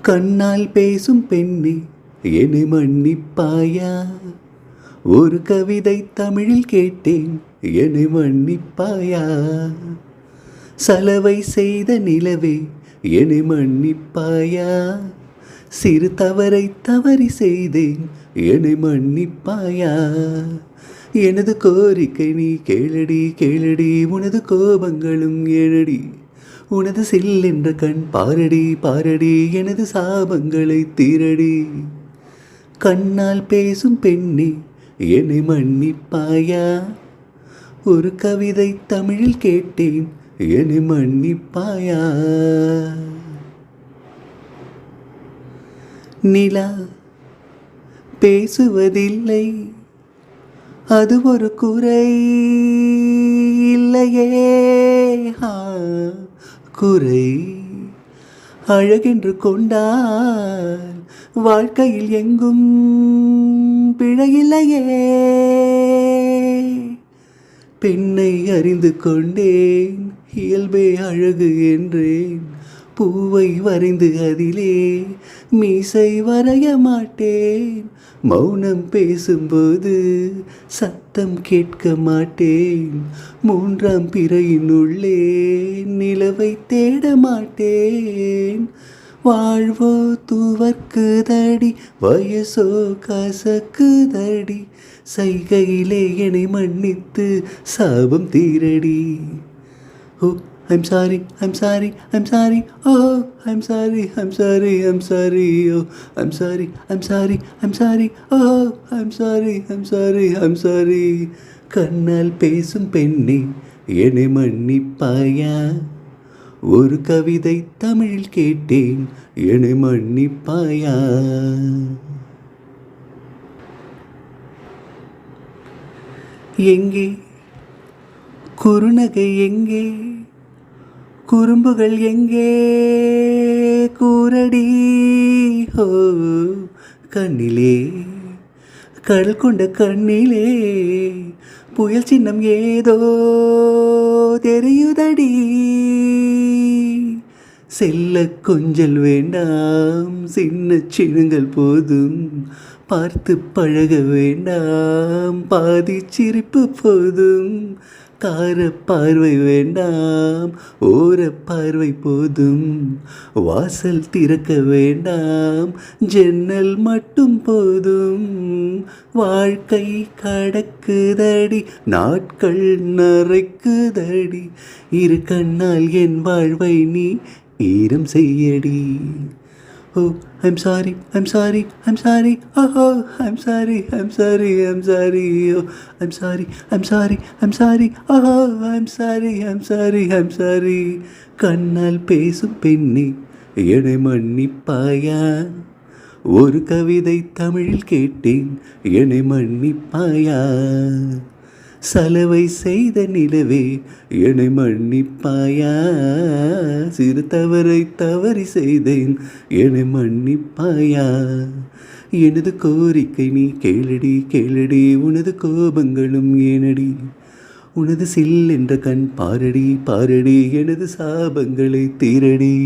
கண்ணால் பேசும் பெண்ணே என்னை மன்னிப்பாயா? ஒரு கவிதை தமிழில் கேட்டேன், என்னை மன்னிப்பாயா? சலவை செய்த நிலவே என்னை மன்னிப்பாயா? சிறு தவறை தவறி செய்தேன், என்னை மன்னிப்பாயா? எனது கோரிக்கை நீ கேளடி கேளடி, உனது கோபங்களும் ஏழடி. உனது சில்லென்ற கண் பாரடி பாரடி, எனது சாபங்களை தீரடி. கண்ணால் பேசும் பெண்ணே என்னை மன்னிப்பாயா? ஒரு கவிதை தமிழில் கேட்டேன், என்னை மன்னிப்பாயா? நிலா பேசுவதில்லை, அது ஒரு குறை இல்லையே. குறை அழகென்று கொண்டால் வாழ்க்கையில் எங்கும் பிழையில்லையே. பெண்ணை அறிந்து கொண்டேன், இயல்பே அழகு என்றேன். பூவை வரைந்து அதிலே மீசை வரைய மாட்டேன். மௌனம் பேசும்போது சத்தம் கேட்க மாட்டேன். மூன்றாம் பிறையின் உள்ளே நிலவை தேட மாட்டேன். வாழ்வோ துவர்க்குதடி, வயசோ கசக்குதடி. சைகையிலே என்னை மன்னித்து சாபம் தீரடி. ஓ I'm sorry, I'm sorry, I'm sorry, oh, I'm sorry, I'm sorry, I'm sorry, oh, I'm sorry, I'm sorry, I'm sorry, oh, I'm sorry, I'm sorry, I'm sorry. கண்ணால் பேசும் பெண்ணே என்னை மன்னிப்பாயா? ஒரு கவிதை தமிழில் கேட்டேன், என்னை மன்னிப்பாயா? எங்கே குறுநகை, எங்கே குறும்புகள், எங்கே கூரடி? ஓ கண்ணிலே கடல் கொண்ட கண்ணிலே புயல் சின்னம் ஏதோ தெரியுதடி. செல்ல கொஞ்சல் வேண்டாம், சின்ன சின்னங்கள் போதும். பார்த்து பழக வேண்டாம், பாதி சிரிப்பு போதும். கார பார்வை வேண்டாம், ஓர பார்வை போதும். வாசல் திறக்க வேண்டாம், ஜன்னல் மட்டும் போதும். வாழ்க்கை கடக்குதடி, நாட்கள் நரைக்குதடி. இரு கண்ணால் என் வாழ்வை நீ ஈரம் செய்யடி. Oh, I'm sorry, I'm sorry, I'm sorry, oh, I'm sorry, I'm sorry, I'm sorry, oh, I'm sorry, I'm sorry, I'm sorry, oh, I'm sorry, I'm sorry, I'm sorry. கண்ணால் பேசும் பெண்ணே என்னை மன்னிப்பாயா? ஒரு கவிதை தமிழில் கேட்டேன், என்னை மன்னிப்பாயா? சலவை செய்த நிலவே என்னை மன்னிப்பாயா? சிறு தவறை தவறி செய்தேன், என்னை மன்னிப்பாயா? எனது கோரிக்கை நீ கேளடி கேளடி, உனது கோபங்களும் ஏனடி. உனது சில் என்ற கண் பாரடி பாரடி, எனது சாபங்களை தீரடி.